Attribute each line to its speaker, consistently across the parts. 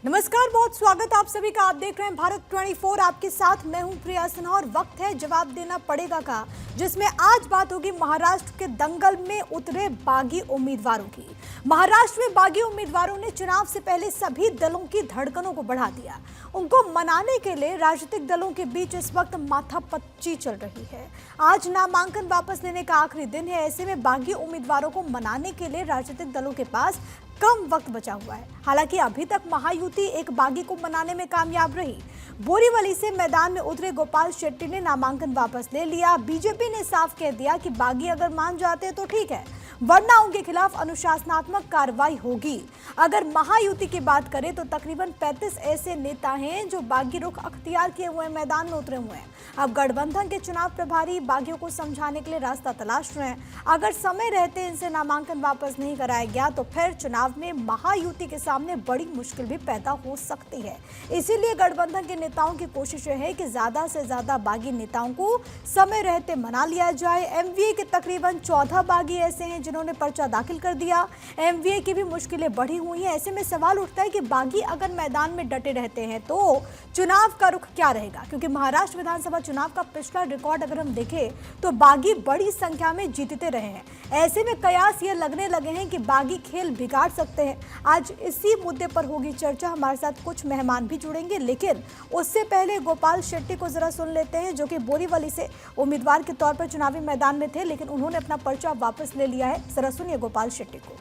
Speaker 1: नमस्कार, बहुत स्वागत आप सभी का। आप देख रहे हैं भारत 24। आपके साथ मैं हूं प्रिया सिन्हा और वक्त है जवाब देना पड़ेगा का, जिसमें आज बात होगी महाराष्ट्र के दंगल में उतरे बागी उम्मीदवारों की। महाराष्ट्र में बागी उम्मीदवारों ने चुनाव से पहले सभी दलों की धड़कनों को बढ़ा दिया। उनको मनाने के लिए राजनीतिक दलों के बीच इस वक्त माथापच्ची चल रही है। आज नामांकन वापस लेने का आखिरी दिन है। ऐसे में बागी उम्मीदवारों को मनाने के लिए राजनीतिक दलों के पास कम वक्त बचा हुआ है। हालांकि अभी तक महायुति एक बागी को मनाने में कामयाब रही। बोरीवली से मैदान में उतरे गोपाल शेट्टी ने नामांकन वापस ले लिया। बीजेपी ने साफ कह दिया कि बागी अगर मान जाते तो ठीक है, वरना उनके खिलाफ अनुशासनात्मक कार्रवाई होगी। अगर महायुति की बात करें तो तकरीबन 35 ऐसे नेता हैं जो बागी रुख अख्तियार किए हुए मैदान में उतरे हुए हैं। अब गठबंधन के चुनाव प्रभारी बागियों को समझाने के लिए रास्ता तलाश रहे हैं। अगर समय रहते इनसे नामांकन वापस नहीं कराया गया तो फिर चुनाव में महायुति के सामने बड़ी मुश्किल भी पैदा हो सकती है। इसीलिए गठबंधन के नेताओं की कोशिश है कि ज्यादा से ज्यादा बागी नेताओं को समय रहते मना लिया जाए। एमवीए के तकरीबन 14 बागी ऐसे हैं जिन्होंने पर्चा दाखिल कर दिया। एमवीए की भी मुश्किलें बढ़ी हुई हैं। ऐसे में सवाल उठता है कि बागी अगर मैदान में डटे रहते हैं तो चुनाव का रुख क्या रहेगा, क्योंकि महाराष्ट्र विधानसभा चुनाव का पिछला रिकॉर्ड अगर हम देखें तो बागी बड़ी संख्या में जीतते रहे हैं। ऐसे में कयास ये लगने लगे हैं कि बागी खेल बिगाड़ सकते हैं। आज इसी मुद्दे पर होगी चर्चा। हमारे साथ कुछ मेहमान भी जुड़ेंगे, लेकिन उससे पहले गोपाल शेट्टी को जरा सुन लेते हैं, जो कि बोरीवली से उम्मीदवार के तौर पर चुनावी मैदान में थे, लेकिन उन्होंने अपना पर्चा वापस ले लिया है। जरा सुनिए गोपाल शेट्टी को।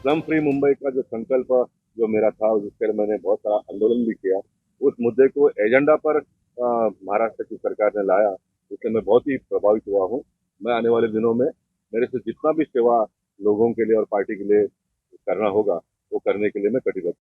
Speaker 2: स्लम फ्री मुंबई का जो संकल्प जो मेरा था, उसके लिए मैंने बहुत सारा आंदोलन भी किया। उस मुद्दे को एजेंडा पर महाराष्ट्र की सरकार ने लाया, इससे मैं बहुत ही प्रभावित हुआ हूँ। मैं आने वाले दिनों में मेरे से जितना भी सेवा लोगों के लिए और पार्टी के लिए करना होगा वो करने के लिए मैं कटिबद्ध।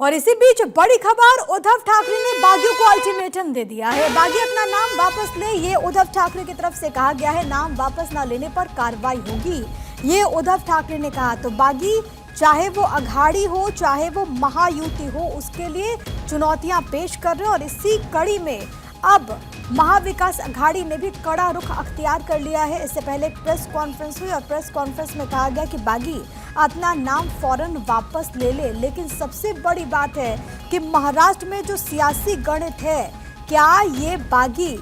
Speaker 1: और इसी बीच बड़ी खबर, उद्धव ठाकरे ने बागियों को अल्टीमेटम दे दिया है। बागी अपना नाम वापस ले, ये उद्धव ठाकरे की तरफ से कहा गया है। नाम वापस ना लेने पर कार्रवाई होगी, ये उद्धव ठाकरे ने कहा। तो बागी चाहे वो अघाड़ी हो चाहे वो महायुति हो, उसके लिए चुनौतियां पेश कर रहे हैं। और इसी कड़ी में अब महाविकास अघाड़ी ने भी कड़ा रुख अख्तियार कर लिया है। इससे पहले एक प्रेस कॉन्फ्रेंस हुई और प्रेस कॉन्फ्रेंस में कहा गया कि बागी अपना नाम फौरन वापस ले ले। लेकिन सबसे बड़ी बात है कि महाराष्ट्र में जो सियासी गणित है, क्या ये बागी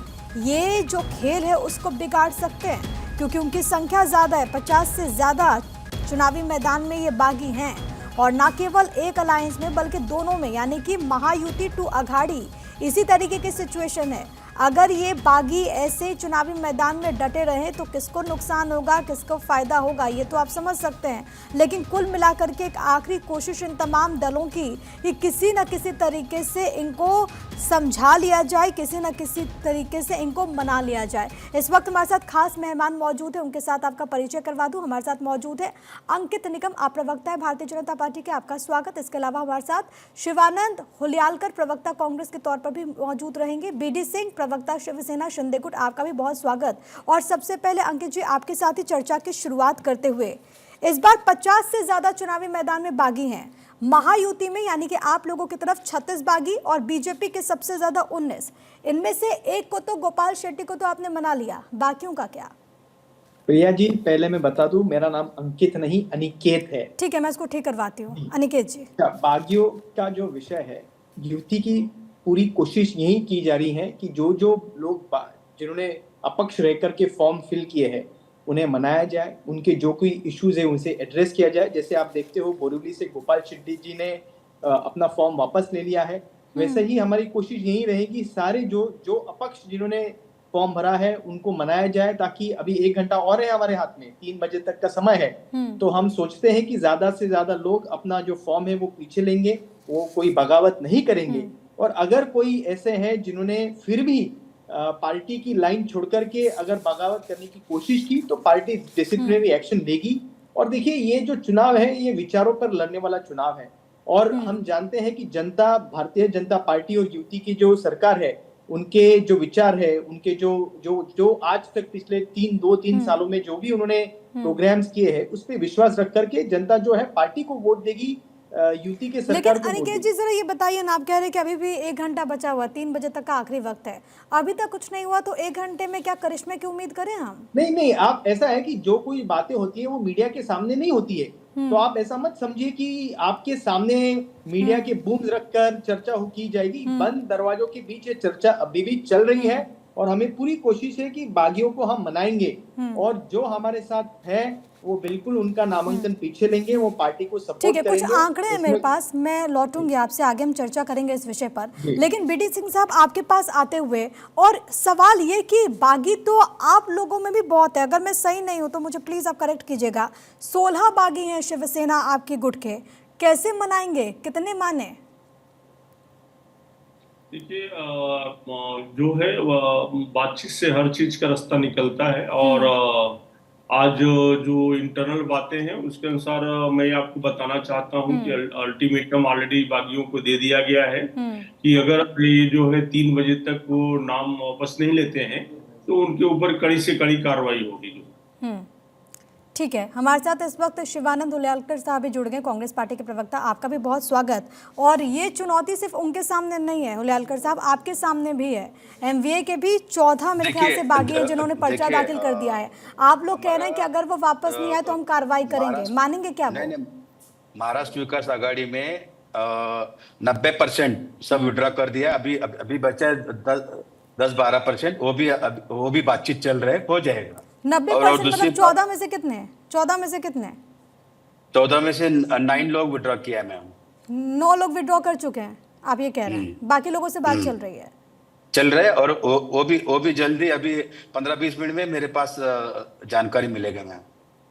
Speaker 1: ये जो खेल है उसको बिगाड़ सकते हैं, क्योंकि उनकी संख्या ज्यादा है। 50 से ज्यादा चुनावी मैदान में ये बागी हैं, और न केवल एक अलायंस में बल्कि दोनों में, यानी कि महायुति टू अघाड़ी। इसी तरीके की सिचुएशन है। अगर ये बागी ऐसे चुनावी मैदान में डटे रहे तो किसको नुकसान होगा, किसको फायदा होगा, ये तो आप समझ सकते हैं। लेकिन कुल मिलाकर के एक आखिरी कोशिश इन तमाम दलों की कि किसी न किसी तरीके से इनको समझा लिया जाए, किसी न किसी तरीके से इनको मना लिया जाए। इस वक्त हमारे साथ खास मेहमान मौजूद है, उनके साथ आपका परिचय करवा दूं। हमारे साथ मौजूद है अंकित निकम, आप प्रवक्ता है भारतीय जनता पार्टी के, आपका स्वागत। इसके अलावा हमारे साथ शिवानंद हुलियालकर, प्रवक्ता कांग्रेस के तौर पर भी मौजूद रहेंगे। बीडी सिंह, प्रवक्ता शिवसेना शिंदेगुट, आपका भी बहुत स्वागत। और सबसे पहले अंकित जी, आपके साथ ही चर्चा की शुरुआत करते हुए, इस बार 50 से ज्यादा चुनावी मैदान में बागी हैं। महायुति में यानी कि आप लोगों की तरफ 36 बागी और बीजेपी के सबसे ज्यादा 19। इनमें से एक को तो, गोपाल शेट्टी को तो आपने मना लिया, बाकियों का क्या?
Speaker 3: प्रिया जी, पहले मैं बता दूं, मेरा नाम अंकित नहीं अनिकेत है।
Speaker 1: ठीक है, मैं इसको ठीक करवाती हूँ। अनिकेत जी,
Speaker 3: बागियों का जो विषय है, युति की पूरी कोशिश यही की जा रही है कि जो जो लोग जिन्होंने अपक्ष रह करके फॉर्म फिल किए हैं उन्हें मनाया जाए, उनके जो कोई इश्यूज है उनसे एड्रेस किया जाए। जैसे आप देखते हो बोरीवली से गोपाल शेट्टी जी ने अपना फॉर्म वापस ले लिया है, वैसे ही हमारी कोशिश यही रहेगी सारे जो अपक्ष जिन्होंने फॉर्म भरा है उनको मनाया जाए, ताकि अभी 1 घंटा और है हमारे हाथ में, 3 बजे तक का समय है। तो हम सोचते हैं कि ज्यादा से ज्यादा लोग अपना जो फॉर्म है वो पीछे लेंगे, वो कोई बगावत नहीं करेंगे। और अगर कोई ऐसे हैं जिन्होंने फिर भी पार्टी की लाइन छोड़ करके अगर बगावत करने की कोशिश की तो पार्टी डिसिप्लिनरी एक्शन लेगी। और देखिए, ये जो चुनाव है ये विचारों पर लड़ने वाला चुनाव है, और हम जानते हैं कि जनता, भारतीय जनता पार्टी और युति की जो सरकार है, उनके जो विचार है, उनके जो आज तक पिछले 2-3 सालों में जो भी उन्होंने प्रोग्राम्स किए हैं उस पर विश्वास रख करके जनता जो है पार्टी को वोट देगी, युति के सरकार
Speaker 1: लेकिन अनिकेत जी जरा ये बताइए ना, आप कह रहे हैं कि अभी भी 1 घंटा बचा हुआ, 3 बजे तक का आखिरी वक्त है, अभी तक कुछ नहीं हुआ, तो 1 घंटे में क्या करिश्मे की उम्मीद करें हम?
Speaker 3: नहीं, आप ऐसा है कि जो कोई बातें होती है वो मीडिया के सामने नहीं होती है, तो आप ऐसा मत समझिए कि आपके सामने मीडिया के बूम्स रखकर चर्चा की जाएगी। बंद दरवाजों के बीच ये चर्चा अभी भी चल रही है और हमें पूरी कोशिश है कि बागियों को हम मनाएंगे और जो हमारे साथ है वो बिल्कुल उनका नामांकन पीछे लेंगे, वो पार्टी को सपोर्ट
Speaker 1: ठीक है।
Speaker 3: करेंगे।
Speaker 1: कुछ आंकड़े हैं मेरे पास, मैं लौटूंगी आपसे, आगे हम चर्चा करेंगे इस विषय पर। लेकिन बीडी सिंह साहब, आपके पास आते हुए और सवाल ये कि बागी तो आप लोगों में भी बहुत है, अगर मैं सही नहीं हूं तो मुझे प्लीज आप करेक्ट कीजिएगा। 16 बागी हैं शिवसेना आपकी गुट के, कैसे मनाएंगे, कितने माने?
Speaker 4: देखिए, जो है बातचीत से हर चीज का रास्ता निकलता है और आज जो इंटरनल बातें हैं उसके अनुसार मैं आपको बताना चाहता हूं कि अल्टीमेटम ऑलरेडी बागियों को दे दिया गया है कि अगर ये जो है 3 बजे तक वो नाम वापस नहीं लेते हैं तो उनके ऊपर कड़ी से कड़ी कार्रवाई होगी।
Speaker 1: ठीक है, हमारे साथ इस वक्त शिवानंद हुल्यालकर साहब भी जुड़ गए, कांग्रेस पार्टी के प्रवक्ता। आपका भी बहुत स्वागत। और ये चुनौती सिर्फ उनके सामने नहीं है हुल्यालकर साहब, आपके सामने भी है। एमवीए के भी 14 मेरे ख्याल से बागी हैं जिन्होंने पर्चा दाखिल कर दिया है। आप लोग कह रहे हैं कि अगर वो वापस नहीं आए तो हम कार्रवाई करेंगे, मानेंगे क्या?
Speaker 5: महाराष्ट्र विकास आघाड़ी में 90% सब विड्रॉ कर दिया, अभी बचा 10-12%, वो भी बातचीत चल रहा है, हो जाएगा।
Speaker 1: 90% मतलब 14 में से कितने? 14 में से कितने?
Speaker 5: 14 में से 9 लोग विड्रॉ किया है मैम।
Speaker 1: 9 लोग विड्रॉ कर चुके हैं आप ये कह रहे हैं, बाकी लोगों से बात चल रही है और
Speaker 5: वो भी जल्दी, अभी 15-20 मिनट में मेरे पास जानकारी मिलेगा मैम।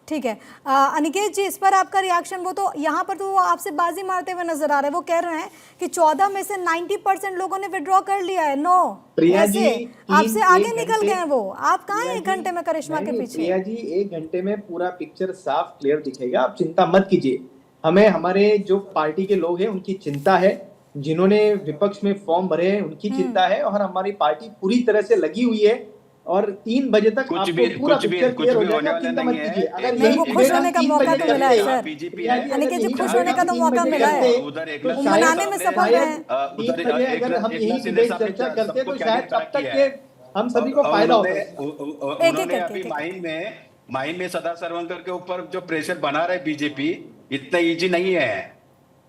Speaker 1: ठीक है। अनिकेत जी, इस पर आपका रिएक्शन? वो तो यहाँ पर तो वो आपसे बाजी मारते हुए नजर आ रहे हैं, वो कह रहे हैं कि 14 में से 90% लोगों ने विड्रॉ कर लिया है। नो, ऐसे आपसे आगे निकल गए हैं वो। आप कहाँ हैं 1 घंटे में करिश्मा के पीछे?
Speaker 3: प्रिया जी, 1 घंटे में पूरा पिक्चर साफ क्लियर दिखेगा, आप चिंता मत कीजिए। हमें हमारे जो पार्टी के लोग हैं उनकी चिंता है, जिन्होंने विपक्ष में फॉर्म भरे हैं उनकी चिंता है और हमारी पार्टी पूरी तरह से लगी हुई है और 3 बजे तक
Speaker 5: कुछ
Speaker 3: आपको
Speaker 5: भी
Speaker 3: पूरा पिक्चर क्लियर हो जाएगा, आप चिंता मत कीजिए।
Speaker 1: अगर नहीं, खुश होने का मौका तो मिला है सर, अनिकेत जी, खुश होने का तो मौका मिला है, मनाने में सफल रहे हैं।
Speaker 3: अगर हम यही डिबेट चर्चा करते तो शायद तब तक के हम सभी को फायदा होता है।
Speaker 5: माहिम में सदा सरवंकर के ऊपर जो प्रेशर बना रहे बीजेपी, इतना इजी नहीं है।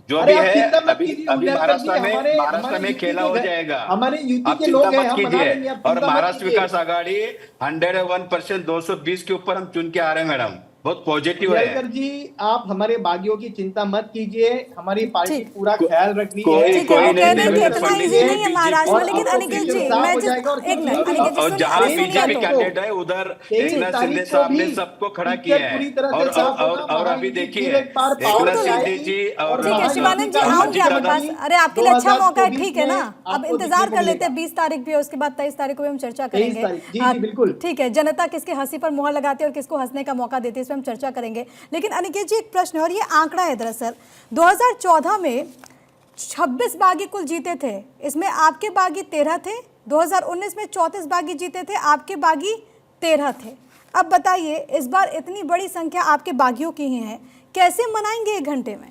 Speaker 5: जो भी है अभी महाराष्ट्र में खेला हो जाएगा,
Speaker 3: हमारे यूपी
Speaker 5: आप
Speaker 3: के लोग
Speaker 5: चिंता
Speaker 3: हैं,
Speaker 5: मत
Speaker 3: हम बना लेंगे,
Speaker 5: कीजिए।
Speaker 3: आप
Speaker 5: और
Speaker 3: चिंता मत
Speaker 5: महाराष्ट्र
Speaker 3: कीजिए।
Speaker 5: विकास आघाड़ी 101% 220 के ऊपर हम चुन के आ रहे हैं मैडम, बहुत पॉजिटिव है।
Speaker 3: हुल्यालकर जी, आप हमारे बागियों की चिंता मत कीजिए, हमारी पार्टी पूरा ख्याल रख रही है।
Speaker 1: ठीक है, वो कह रहे हैं कि इतना इजी नहीं है महाराष्ट्र में, लेकिन अनिकेत जी मैं एक मिनट, अनिकेत जी
Speaker 5: और जहां
Speaker 1: सुनिए
Speaker 5: बीजेपी
Speaker 1: तो।
Speaker 5: कैंडिडेट है उधर एकनाथ शिंदे साहब ने सबको खड़ा किया है। और अभी देखिए एकनाथ शिंदे जी और
Speaker 1: ठीक है शिवानंद जी, आऊंगी आपके पास। अरे आपके लिए अच्छा मौका है, ठीक है ना, अब इंतजार कर लेते हैं। 20 तारीख भी है, उसके बाद 23 तारीख को भी हम चर्चा करेंगे।
Speaker 3: बिल्कुल
Speaker 1: ठीक है, जनता किसके हंसी पर मुहर लगाती है और किसको हंसने का मौका देती है, इस पर हम चर्चा करेंगे। लेकिन अनिकेत जी, एक प्रश्न है और ये आंकड़ा है दरअसल, 2014 में 26 बागी कुल जीते थे, इसमें आपके बागी 13 थे। 2019 में 34 बागी जीते थे, आपके बागी 13 थे। अब बताइए, इस बार इतनी बड़ी संख्या आपके बागियों की ही है, कैसे मनाएंगे 1 घंटे में?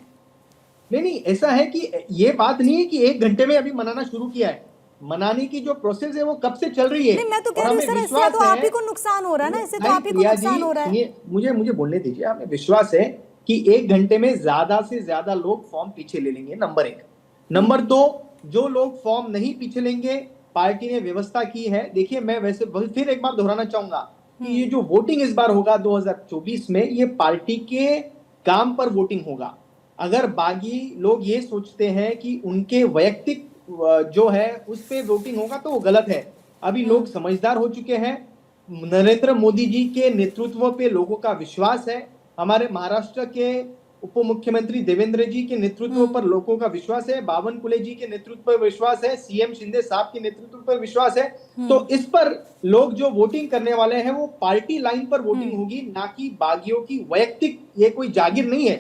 Speaker 3: नहीं, ऐसा है कि ये बात नहीं है कि 1 घंटे में अभी मनाना शुरू किया है। मनाने की जो प्रोसेस है वो कब से चल रही है।
Speaker 1: नहीं, मैं तो कह रही हूं सर, इससे तो आप ही को नुकसान हो रहा है ना, इससे तो आप ही को नुकसान हो रहा है।
Speaker 3: मुझे बोलने दीजिए। हमें विश्वास है कि 1 घंटे में ज्यादा से ज्यादा लोग फॉर्म पीछे ले लेंगे, नंबर 1। नंबर 2, जो लोग फॉर्म नहीं पीछे लेंगे, पार्टी ने व्यवस्था की है। देखिए, मैं वैसे फिर एक बार दोहराना चाहूंगा कि ये जो वोटिंग इस बार होगा 2024 में, ये पार्टी के काम पर वोटिंग होगा। अगर बागी लोग ये सोचते हैं कि उनके वैयक्तिक जो है उस पे वोटिंग होगा तो वो गलत है। अभी लोग समझदार हो चुके हैं, नरेंद्र मोदी जी के नेतृत्व पे लोगों का विश्वास है, हमारे महाराष्ट्र के उप मुख्यमंत्री देवेंद्र जी के नेतृत्व पर लोगों का विश्वास है, बावनकुळे जी के नेतृत्व पर विश्वास है, सीएम शिंदे साहब के नेतृत्व पर विश्वास है। तो इस पर लोग जो वोटिंग करने वाले हैं वो पार्टी लाइन पर वोटिंग होगी, ना कि बागियों की वैयक्तिक, ये कोई जागीर नहीं है।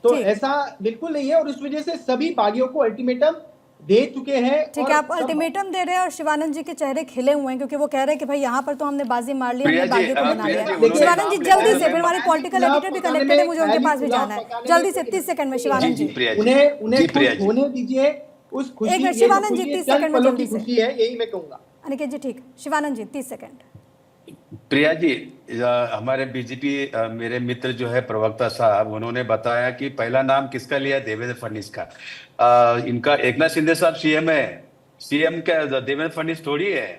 Speaker 3: तो ऐसा बिल्कुल नहीं है और इस वजह से सभी बागियों को अल्टीमेटम दे चुके हैं।
Speaker 1: ठीक है, आप अल्टीमेटम दे रहे हैं और शिवानंद जी के चेहरे खिले हुए हैं क्योंकि वो कह रहे हैं कि भाई यहाँ पर तो हमने बाजी मार ली, हमने बागियों को बना लिया। शिवानंद जी जल्दी से, फिर हमारे पॉलिटिकल एडिटर भी कनेक्टेड है, मुझे उनके पास भी जाना है, जल्दी से 30 सेकंड में शिवानंद जी।
Speaker 3: उन्हें खुश होने दीजिए, उस खुशी,
Speaker 1: एक मिनट शिवानंद जी 30 सेकंड में जल्दी से।
Speaker 3: खुशी है, यही मैं कहूंगा।
Speaker 1: अनिकेत जी ठीक, शिवानंद जी 30 सेकंड।
Speaker 5: प्रिया जी, हमारे बीजेपी मेरे मित्र जो है प्रवक्ता साहब, उन्होंने बताया कि पहला नाम किसका लिया, देवेंद्र फडणवीस का। इनका एकनाथ शिंदे साहब सीएम है, सीएम का देवेंद्र फडणवीस थोड़ी है।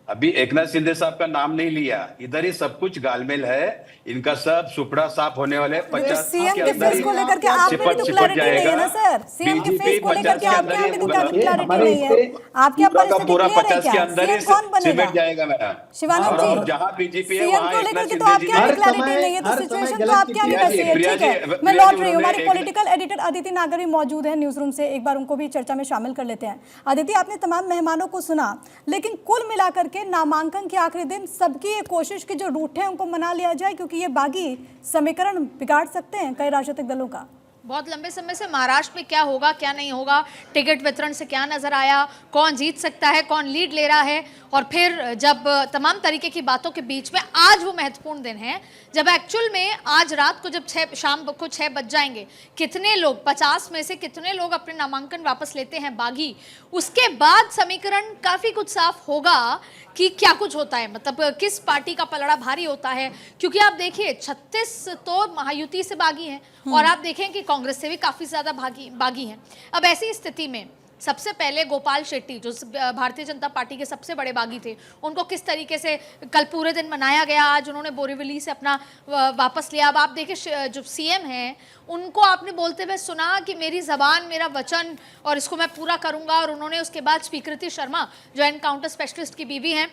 Speaker 5: अभी एकनाथ शिंदे साहब का नाम नहीं लिया, इधर ही सब कुछ गालमेल है इनका, सब सुपड़ा साफ होने वाले 50
Speaker 1: सीएम
Speaker 5: के
Speaker 1: के
Speaker 5: अंदर
Speaker 1: फेस को लेकर के आप में भी तो क्लैरिटी नहीं है ना सर। सीएम के फेस को लेकर के आपके यहाँ भी तो क्लैरिटी नहीं है। आपके यहाँ परिस्थिति
Speaker 5: पूरा
Speaker 1: क्लियर है
Speaker 5: 50 के
Speaker 1: क्या?
Speaker 5: अंदर ही
Speaker 1: सीएम कौन बनेगा?
Speaker 5: सिमट जाएगा मेरा।
Speaker 1: शिवानंद
Speaker 5: और
Speaker 1: जी,
Speaker 5: जहाँ बीजेपी है
Speaker 1: सीएम
Speaker 5: वहाँ
Speaker 1: को लेकर
Speaker 5: एकनाथ
Speaker 1: के तो
Speaker 5: शिंदे
Speaker 1: आपके
Speaker 5: जी
Speaker 1: यहाँ
Speaker 5: ने-
Speaker 1: भी क्लैरिटी नहीं है, तो
Speaker 3: हर समय
Speaker 1: सिचुएशन तो
Speaker 3: गलत
Speaker 1: आपके यहाँ भी
Speaker 5: प्रिया
Speaker 1: वैसी
Speaker 5: जी,
Speaker 1: है।
Speaker 5: प्रिया
Speaker 1: ठीक है,
Speaker 5: जी,
Speaker 1: मैं
Speaker 5: प्रिया
Speaker 1: लौट
Speaker 5: जी,
Speaker 1: रही हूँ। हमारे
Speaker 5: उन्होंने
Speaker 1: पॉलिटिकल एडिटर अदिति नागर भी मौजूद है न्यूज रूम से, एक बार उनको भी चर्चा में शामिल कर लेते हैं। अदिति, आपने तमाम मेहमानों को सुना, लेकिन कुल मिलाकर के नामांकन के आखिरी दिन सबकी ये कोशिश की जो रूट है उनको मना लिया जाए, क्योंकि ये बागी समीकरण बिगाड़ सकते हैं कई राजनीतिक दलों का।
Speaker 6: बहुत लंबे समय से महाराष्ट्र में क्या होगा क्या नहीं होगा, टिकट वितरण से क्या नजर आया, कौन जीत सकता है, कौन लीड ले रहा है, और फिर जब तमाम तरीके की बातों के बीच में आज वो महत्वपूर्ण दिन है जब एक्चुअल में आज रात को जब शाम को 6 बज जाएंगे, कितने लोग 50 में से कितने लोग अपने नामांकन वापस लेते हैं बागी, उसके बाद समीकरण काफ़ी कुछ साफ होगा कि क्या कुछ होता है, मतलब किस पार्टी का पलड़ा भारी होता है। क्योंकि आप देखिए 36 तो महायुति से बागी हैं और आप देखें कि कांग्रेस से भी काफ़ी ज़्यादा बागी हैं। अब ऐसी स्थिति में सबसे पहले गोपाल शेट्टी जो भारतीय जनता पार्टी के सबसे बड़े बागी थे, उनको किस तरीके से कल पूरे दिन मनाया गया, आज उन्होंने बोरीवली से अपना वापस लिया। अब आप देखिए जो सीएम हैं उनको आपने बोलते हुए सुना कि मेरी ज़बान मेरा वचन और इसको मैं पूरा करूंगा, और उन्होंने उसके बाद स्वीकृति शर्मा जो एनकाउंटर स्पेशलिस्ट की बीवी हैं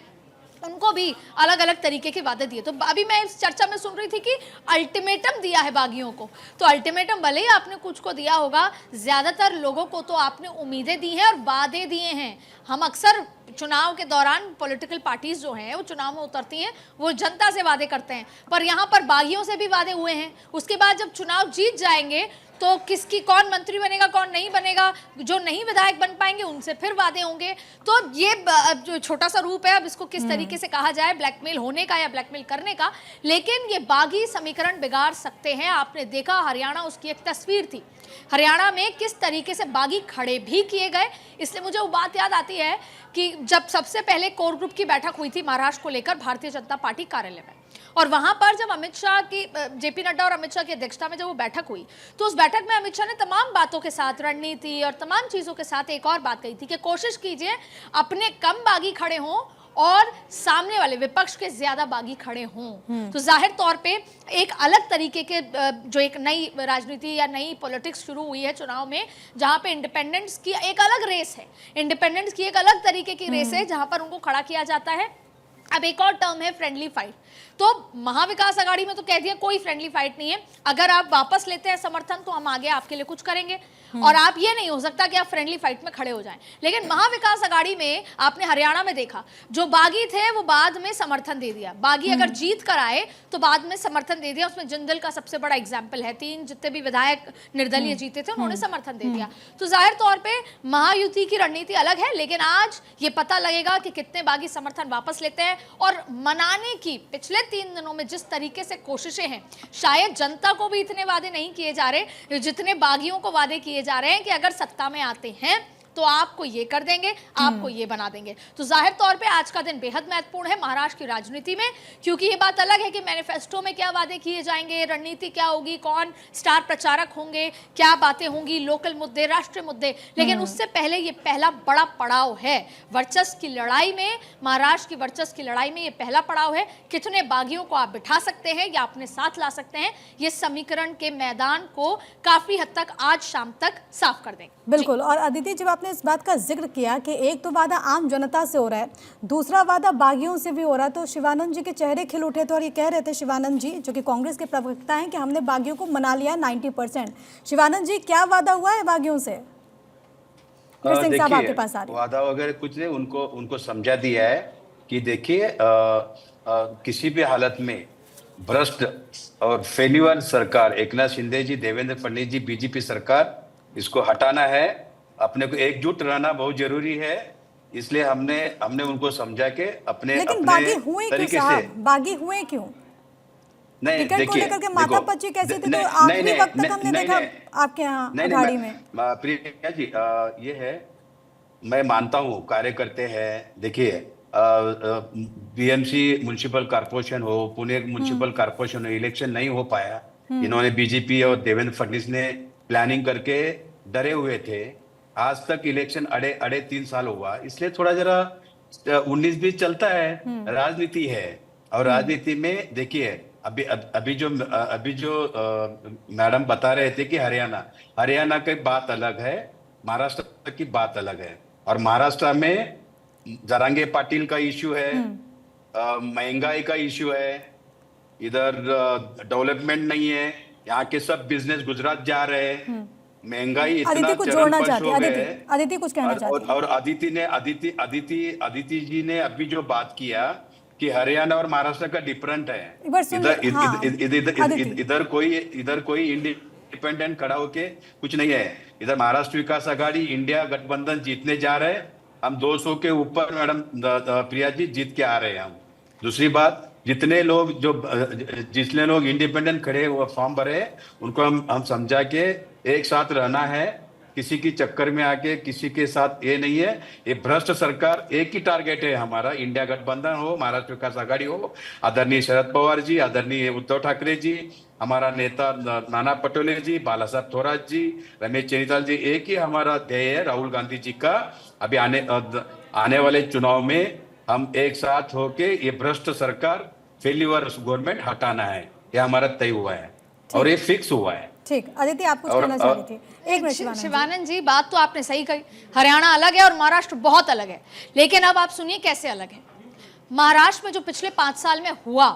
Speaker 6: उनको भी अलग अलग तरीके के वादे दिए। तो अभी मैं इस चर्चा में सुन रही थी कि अल्टीमेटम दिया है बागियों को, तो अल्टीमेटम भले ही आपने कुछ को दिया होगा, ज्यादातर लोगों को तो आपने उम्मीदें दी हैं और वादे दिए हैं। हम अक्सर चुनाव के दौरान पॉलिटिकल पार्टीज जो हैं वो चुनाव में उतरती हैं, वो जनता से वादे करते हैं, पर यहाँ पर बागियों से भी वादे हुए हैं। उसके बाद जब चुनाव जीत जाएंगे तो किसकी कौन मंत्री बनेगा कौन नहीं बनेगा, जो नहीं विधायक बन पाएंगे उनसे फिर वादे होंगे। तो ये जो छोटा सा रूप है, अब इसको किस तरीके से कहा जाए, ब्लैकमेल होने का या ब्लैकमेल करने का, लेकिन ये बागी समीकरण बिगाड़ सकते हैं। आपने देखा हरियाणा, उसकी एक तस्वीर थी, हरियाणा में किस तरीके से बागी खड़े भी किए गए। इसलिए मुझे वो बात याद आती है कि जब सबसे पहले कोर ग्रुप की बैठक हुई थी महाराष्ट्र को लेकर भारतीय जनता पार्टी कार्यालय में, और वहां पर जब अमित शाह की, जेपी नड्डा और अमित शाह की अध्यक्षता में जब वो बैठक हुई, तो उस बैठक में अमित शाह ने तमाम बातों के साथ, रणनीति और तमाम चीजों के साथ एक और बात कही थी कि कोशिश कीजिए अपने कम बागी खड़े हों और सामने वाले विपक्ष के ज्यादा बागी खड़े हों। तो जाहिर तौर पे एक अलग तरीके के जो एक नई राजनीति या नई पॉलिटिक्स शुरू हुई है चुनाव में, जहां पे इंडिपेंडेंट्स की एक अलग रेस है, इंडिपेंडेंट्स की एक अलग तरीके की रेस है जहां पर उनको खड़ा किया जाता है। अब एक और टर्म है फ्रेंडली फाइट। तो महाविकास आघाड़ी में तो कह दिया कोई फ्रेंडली फाइट नहीं है, अगर आप वापस लेते हैं समर्थन तो हम आगे आपके लिए कुछ करेंगे, और आप ये नहीं हो सकता कि आप फ्रेंडली फाइट में खड़े हो जाएं। लेकिन महाविकास आघाड़ी में आपने हरियाणा में देखा, जो बागी थे वो बाद में समर्थन दे दिया, बागी अगर जीत कर आए तो बाद में समर्थन दे दिया। उसमें जिंदल का सबसे बड़ा एग्जाम्पल है, 3 जितने भी विधायक निर्दलीय जीते थे उन्होंने समर्थन दे दिया। तो जाहिर तौर पर महायुति की रणनीति अलग है, लेकिन आज ये पता लगेगा कि कितने बागी समर्थन वापस लेते हैं। और मनाने की पिछले 3 दिनों में जिस तरीके से कोशिशें हैं, शायद जनता को भी इतने वादे नहीं किए जा रहे जितने बागियों को वादे किए जा रहे हैं कि अगर सत्ता में आते हैं तो आपको ये कर देंगे, आपको ये बना देंगे। तो जाहिर तौर पे आज का दिन बेहद महत्वपूर्ण है महाराष्ट्र की राजनीति में, क्योंकि ये बात अलग है कि मैनिफेस्टो में क्या वादे किए जाएंगे, रणनीति क्या होगी, कौन स्टार प्रचारक होंगे, क्या बातें होंगी, लोकल मुद्दे, राष्ट्रीय मुद्दे, लेकिन उससे पहले ये पहला बड़ा पड़ाव है वर्चस्व की लड़ाई में, महाराष्ट्र की वर्चस्व की लड़ाई में ये पहला पड़ाव है। कितने बागियों को आप बिठा सकते हैं या अपने साथ ला सकते हैं, ये समीकरण के मैदान को काफी हद तक आज शाम तक साफ कर देंगे।
Speaker 1: बिल्कुल। और अदिति, जब आपने इस बात का जिक्र किया कि एक तो वादा आम जनता से हो रहा है, दूसरा वादा बागियों से भी हो रहा है, तो शिवानंद जी के चेहरे खिल उठे थे और ये कह रहे थे, शिवानंद जी जो कि कांग्रेस के प्रवक्ता हैं, कि हमने बागियों को मना लिया 90%। शिवानंद जी, क्या वादा हुआ है बागियों से? सिंह साहब आपके पास आ रहे हैं।
Speaker 5: वादा वगैरह कुछ नहीं, उनको समझा दिया है कि देखिए किसी भी हालत में भ्रष्ट और फेल्यूर सरकार, एकनाथ शिंदे जी, देवेंद्र फडणवीस जी, बीजेपी सरकार, इसको हटाना है। अपने को एकजुट रहना बहुत जरूरी है, इसलिए हमने उनको समझा के अपने
Speaker 1: बागी हुए
Speaker 5: तरीके
Speaker 1: क्यों
Speaker 5: से।
Speaker 1: बागी हुए क्यों?
Speaker 5: नहीं,
Speaker 1: टिकट को लेकर के मातापच्ची कैसी थी, तो आखिरी वक्त तक हमने देखा आपके यहाँ अघाड़ी में।
Speaker 5: प्रिया जी, ये है, मैं मानता हूँ कार्यकर्ते हैं, देखिए बीएमसी म्युनिसिपल कॉर्पोरेशन हो, पुणे म्युनिसिपल कॉर्पोरेशन हो, इलेक्शन नहीं हो पाया। इन्होंने बीजेपी और देवेंद्र फडणवीस ने प्लानिंग करके डरे हुए थे। आज तक इलेक्शन अड़े 3 साल हुआ, इसलिए थोड़ा जरा 19-20 चलता है, राजनीति है। और राजनीति में देखिए अभी जो मैडम बता रहे थे कि हरियाणा की बात अलग है, महाराष्ट्र की बात अलग है। और महाराष्ट्र में जरांगे पाटिल का इश्यू है, महंगाई का इश्यू है, इधर डेवलपमेंट नहीं है, यहाँ के सब बिजनेस गुजरात जा रहे हैं, महंगाई इतना
Speaker 1: अदिति कुछ
Speaker 5: चरम
Speaker 1: जोड़ना
Speaker 5: पर
Speaker 1: चाहती
Speaker 5: हो
Speaker 1: है,
Speaker 5: गए।
Speaker 1: अदिति कुछ कहना चाहती है।
Speaker 5: और अदिति जी ने अभी जो बात किया कि हरियाणा और महाराष्ट्र का डिफरेंट है।
Speaker 1: एक बार सुन ले, हाँ, अदिति।
Speaker 5: इधर कोई इंडिपेंडेंट खड़ा होके कुछ नहीं है। इधर महाराष्ट्र विकास आघाड़ी इंडिया गठबंधन जीतने जा रहे हैं। हम 200 के ऊपर मैडम प्रिया जी जीत के आ रहे हैं हम। दूसरी बात, जितने लोग इंडिपेंडेंट खड़े हुए फॉर्म भरे, उनको हम समझा के एक साथ रहना है। किसी की चक्कर में आके किसी के साथ ये नहीं है। ये भ्रष्ट सरकार, एक ही टारगेट है हमारा, इंडिया गठबंधन हो, महाराष्ट्र विकास आघाड़ी हो, आदरणीय शरद पवार जी, आदरणीय उद्धव ठाकरे जी, हमारा नेता नाना पटोले जी, बाला साहब थोराट जी, रमेश चेनीताल जी, एक ही हमारा ध्येय है राहुल गांधी जी का। अभी आने वाले चुनाव में हम एक साथ होके ये भ्रष्ट सरकार, फेल्यूअर गवर्नमेंट हटाना है। ये हमारा तय हुआ है और ये फिक्स हुआ है।
Speaker 1: ठीक, अदिति आप कुछ कहना चाह रही थी। एक मिनट
Speaker 6: शिवानंद जी, बात तो आपने सही कही, हरियाणा अलग है और महाराष्ट्र बहुत अलग है। लेकिन अब आप सुनिए कैसे अलग है। महाराष्ट्र में जो पिछले 5 साल में हुआ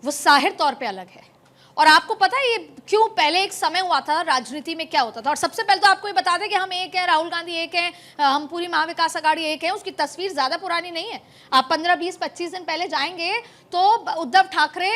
Speaker 6: वो जाहिर तौर पे अलग है। और आपको पता है ये क्यों? पहले एक समय हुआ था राजनीति में क्या होता था। और सबसे पहले तो आपको ये बता दें कि हम एक हैं, राहुल गांधी एक हैं, हम पूरी महाविकास आघाड़ी एक है। उसकी तस्वीर ज्यादा पुरानी नहीं है। आप 15, 20, 25 दिन पहले जाएंगे तो उद्धव ठाकरे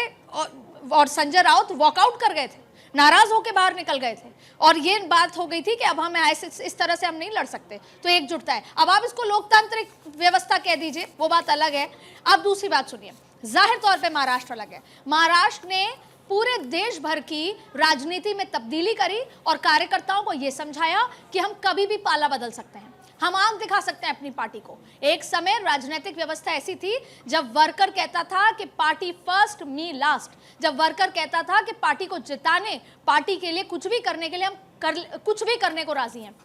Speaker 6: और संजय राउत वॉकआउट कर गए थे, नाराज होकर बाहर निकल गए थे। और ये बात हो गई थी कि अब हम इस तरह से हम नहीं लड़ सकते, तो एकजुटता है। अब आप इसको लोकतांत्रिक व्यवस्था कह दीजिए, वो बात अलग है। अब दूसरी बात सुनिए, जाहिर तौर पे महाराष्ट्र अलग है। महाराष्ट्र ने पूरे देश भर की राजनीति में तब्दीली करी और कार्यकर्ताओं को यह समझाया कि हम कभी भी पाला बदल सकते हैं, हम आंख दिखा सकते हैं अपनी पार्टी को। एक समय राजनीतिक व्यवस्था ऐसी थी जब वर्कर कहता था कि पार्टी फर्स्ट मी लास्ट, जब वर्कर कहता था कि पार्टी को जिताने, पार्टी के लिए कुछ भी करने के लिए कुछ भी करने को राजी हैं।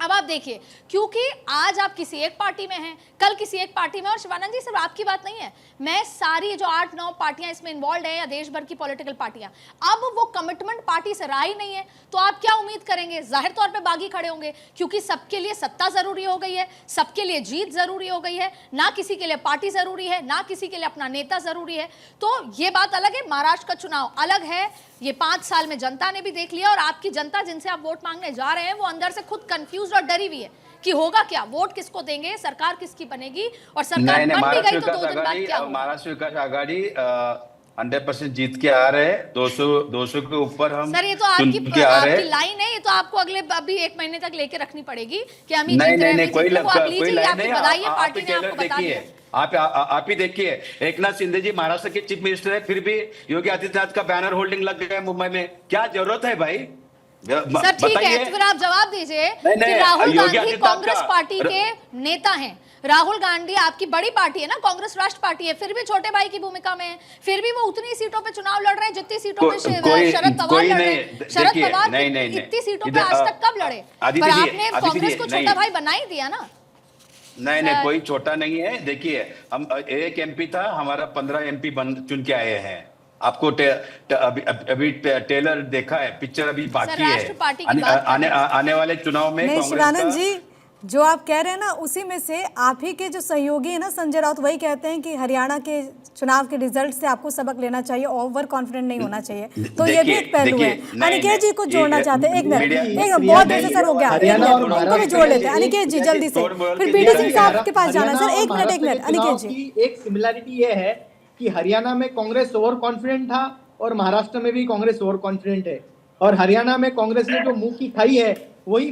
Speaker 6: अब आप देखिए, क्योंकि आज आप किसी एक पार्टी में हैं, कल किसी एक पार्टी में। और शिवानंद जी, सिर्फ आपकी बात नहीं है, मैं सारी जो 8-9 पार्टियां इसमें इन्वॉल्व है या देश भर की पॉलिटिकल पार्टियां, अब वो कमिटमेंट पार्टी से रहा ही नहीं है। तो आप क्या उम्मीद करेंगे? जाहिर तौर पे बागी खड़े होंगे, क्योंकि सबके लिए सत्ता जरूरी हो गई है, सबके लिए जीत जरूरी हो गई है। ना किसी के लिए पार्टी जरूरी है, ना किसी के लिए अपना नेता जरूरी है। तो ये बात अलग है। महाराष्ट्र का चुनाव अलग है, ये 5 साल में जनता ने भी देख लिया। और आपकी जनता जिनसे आप वोट मांगने जा रहे हैं, वो अंदर से खुद कंफ्यूज और डरी हुई है कि होगा क्या, वोट किसको देंगे, सरकार किसकी बनेगी। और सरकार बन भी गई तो 2 दिन बाद क्या होगा?
Speaker 5: महाराष्ट्र विकास आघाड़ी 100% जीत के आ रहे हैं। 200 के ऊपर हम
Speaker 6: सर, ये तो आपकी लाइन है, ये तो आपको अगले अभी 1 महीने तक लेके रखनी पड़ेगी कि हम
Speaker 5: नहीं, कोई लाइन नहीं।
Speaker 6: पार्टी ने आपको बता दिया।
Speaker 5: आप ही देखिए, एकनाथ शिंदे जी महाराष्ट्र के चीफ मिनिस्टर है, फिर भी योगी आदित्यनाथ का बैनर होल्डिंग लग गया मुंबई में। क्या जरूरत है भाई?
Speaker 6: सर ठीक है, तो फिर आप जवाब दीजिए कि राहुल गांधी कांग्रेस पार्टी के नेता हैं। राहुल गांधी आपकी बड़ी पार्टी है ना, कांग्रेस राष्ट्र पार्टी है, फिर भी छोटे भाई की भूमिका में है। फिर भी वो उतनी सीटों पे चुनाव लड़ रहे हैं जितनी सीटों पे शरद पवार लड़ रहे हैं। शरद पवार इतनी सीटों पे आज तक कब लड़े? पर आपने कांग्रेस को छोटा भाई बना ही दिया ना।
Speaker 5: नहीं, कोई छोटा नहीं है। देखिए, हम एक एमपी था, हमारा 15 एमपी चुन के आए हैं। आपको अभी टेलर देखा है, पिक्चर अभी बाकी है। आने वाले चुनाव में
Speaker 1: नहीं शिवानंद जी, जो आप कह रहे हैं ना, उसी में से आप ही के जो सहयोगी है ना संजय राउत, वही कहते हैं कि हरियाणा के चुनाव के रिजल्ट से आपको सबक लेना चाहिए, ओवर कॉन्फिडेंट नहीं होना चाहिए। तो ये भी एक पहलू है। अनिकेत जी कुछ जोड़ना चाहते हैं? एक मिनट, बहुत देर से सर हो गया, उनको भी जोड़ लेते हैं। अनिकेत जी जल्दी से, फिर बीडी सिंह साहब के पास जाना है। सर एक मिनट अनिकेत जी।
Speaker 3: एक सिमिलरिटी ये है कि हरियाणा में कांग्रेस ओवर कॉन्फिडेंट था और महाराष्ट्र में भी कांग्रेस ओवर कॉन्फिडेंट है। और हरियाणा में कांग्रेस ने जो मुंह की खाई है, वही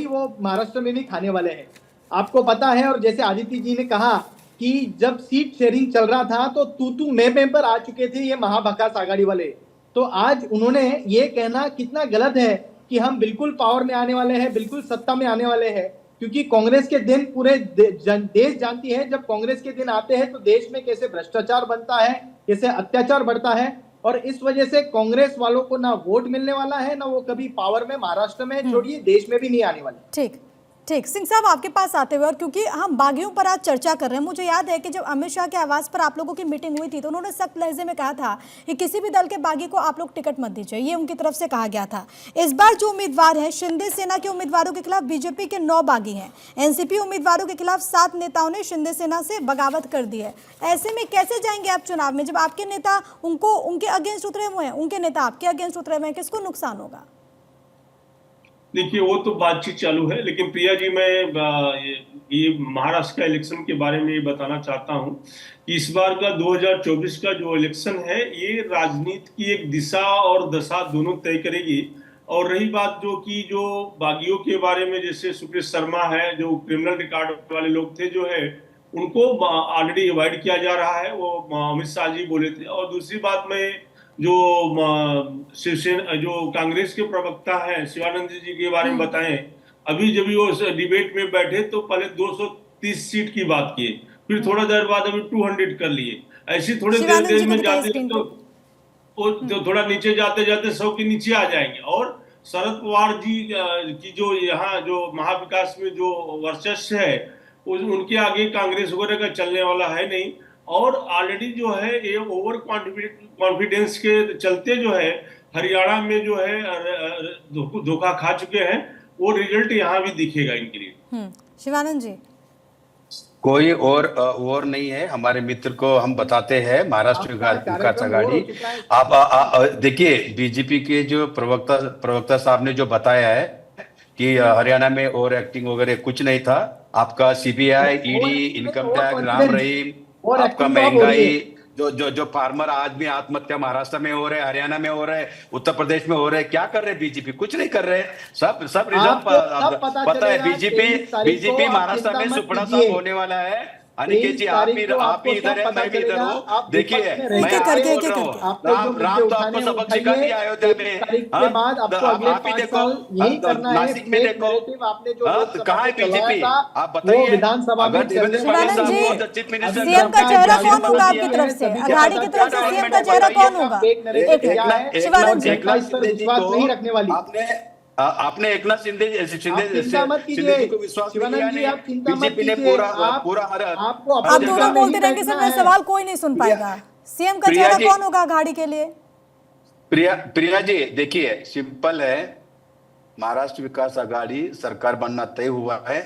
Speaker 3: वो महाराष्ट्र में भी खाने वाले हैं। आपको पता है, और जैसे आदित्य जी ने कहा कि जब सीट शेयरिंग चल रहा था तो तू मैं पर आ चुके थे ये महाविकास आघाड़ी वाले। तो आज उन्होंने ये कहना कितना गलत है कि हम बिल्कुल पावर में आने वाले हैं, बिल्कुल सत्ता में आने वाले हैं। क्योंकि कांग्रेस के दिन पूरे देश जानती है, जब कांग्रेस के दिन आते हैं तो देश में कैसे भ्रष्टाचार बनता है, कैसे अत्याचार बढ़ता है। और इस वजह से कांग्रेस वालों को ना वोट मिलने वाला है, ना वो कभी पावर में महाराष्ट्र में छोड़िए देश में भी नहीं आने वाले।
Speaker 1: ठीक ठीक, सिंह साहब आपके पास आते हुए, और क्योंकि हम बागियों पर आज चर्चा कर रहे हैं, मुझे याद है कि जब अमित शाह के आवास पर आप लोगों की मीटिंग हुई थी तो उन्होंने सख्त लहजे में कहा था कि किसी भी दल के बागी को आप लोग टिकट मत दीजिए, ये उनकी तरफ से कहा गया था। इस बार जो उम्मीदवार हैं, शिंदे सेना के उम्मीदवारों के खिलाफ बीजेपी के 9 बागी हैं, एनसीपी उम्मीदवारों के खिलाफ 7 नेताओं ने शिंदे सेना से बगावत कर दी है। ऐसे में कैसे जाएंगे आप चुनाव में, जब आपके नेता उनके अगेंस्ट उतरे हुए हैं, उनके नेता आपके अगेंस्ट उतरे हुए हैं, किसको नुकसान होगा?
Speaker 4: देखिए, वो तो बातचीत चालू है, लेकिन प्रिया जी, मैं ये महाराष्ट्र का इलेक्शन के बारे में ये बताना चाहता हूं कि इस बार का 2024 का जो इलेक्शन है, ये राजनीति की एक दिशा और दशा दोनों तय करेगी। और रही बात जो बागियों के बारे में, जैसे सुप्रीत शर्मा है, जो क्रिमिनल रिकॉर्ड वाले लोग थे, जो है उनको ऑलरेडी अवॉइड किया जा रहा है, वो अमित शाह जी बोले थे। और दूसरी बात में जो शिवसेना, जो कांग्रेस के प्रवक्ता हैं शिवानंद जी के बारे में बताएं, अभी जब वो डिबेट में बैठे तो पहले 230 सीट की बात किए, फिर थोड़ा देर बाद अभी 200 कर लिए। ऐसी थोड़ी देर में जाते तो थोड़ा नीचे जाते जाते 100 के नीचे आ जाएंगे। और शरद पवार जी की जो यहाँ जो महाविकास में जो वर्चस्व है, उनके आगे कांग्रेस वगैरह का चलने वाला है नहीं। और ऑलरेडी जो है ये ओवर कॉन्फिडेंस के चलते जो है हरियाणा में जो है धोखा खा चुके हैं, वो रिजल्ट यहाँ भी दिखेगा इनके लिए।
Speaker 1: शिवानंद जी,
Speaker 5: कोई और नहीं है, हमारे मित्र को हम बताते हैं महाराष्ट्र विकास आघाड़ी। आप देखिए, बीजेपी के जो प्रवक्ता साहब ने जो बताया है कि हरियाणा में और एक्टिंग वगैरह कुछ नहीं था। आपका CBI, ED, income tax, Ram Rahim, आपका महंगाई, जो फार्मर आज भी आत्महत्या महाराष्ट्र में हो रहे, हरियाणा में हो रहे, उत्तर प्रदेश में हो रहे, क्या कर रहे? बीजेपी कुछ नहीं कर रहे। सब रिजल्ट पता है। बीजेपी महाराष्ट्र में सुपड़ा साहब होने वाला है। अनिकेत जी, आप भी इधर है, मैं भी इधर हूँ। देखिए, मैं राम तो आपको सबक सिखा दिया अयोध्या में। आप ही देखो, नासिक में देखो, कहाँ है बीजेपी? आप बताइए।
Speaker 3: विधानसभा में
Speaker 1: शिवानंद जी, सीएम का चेहरा कौन होगा आपकी तरफ से? अघाड़ी की तरफ से सीएम का चेहरा कौन होगा? शिवानंद जी,
Speaker 3: विश्वास नहीं रखने वाली।
Speaker 5: आपने एकनाथ शिंदे जी को विश्वास नहीं किया। बीजेपी ने पूरा
Speaker 1: आप दोनों बोलते रहेंगे, सिर्फ मैं सवाल कोई नहीं सुन पाएगा। सीएम का चेहरा कौन होगा अघाड़ी के लिए?
Speaker 5: प्रिया जी, देखिए, सिंपल है। महाराष्ट्र विकास आघाड़ी सरकार बनना तय हुआ है।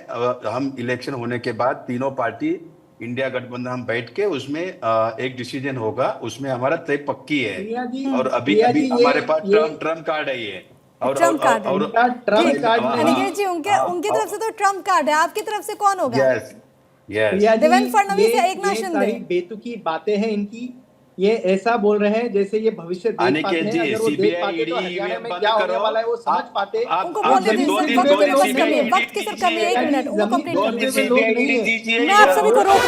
Speaker 5: हम इलेक्शन होने के बाद तीनों पार्टी इंडिया गठबंधन हम बैठ के उसमें एक डिसीजन होगा, उसमें हमारा तय पक्की है। और अभी हमारे पास ट्रम्प कार्ड है ये।
Speaker 1: ट्रम्प कार्ड अनिकेत जी, उनकी तरफ से तो ट्रम्प कार्ड है, आपकी तरफ से कौन होगा? देवेंद्र फडणवीस या एकनाथ शिंदे?
Speaker 3: बेतुकी बातें हैं इनकी, ये ऐसा बोल रहे हैं जैसे ये भविष्य देख पाते हैं। अगर वो देख पाते तो हरियाणा में क्या होने वाला है वो समझ पाते।
Speaker 1: उनको बोलने दीजिए, वक्त की सिर्फ कमी है, 1 मिनट, उनको कंप्लीट करने दीजिए। मैं आप सभी को रोक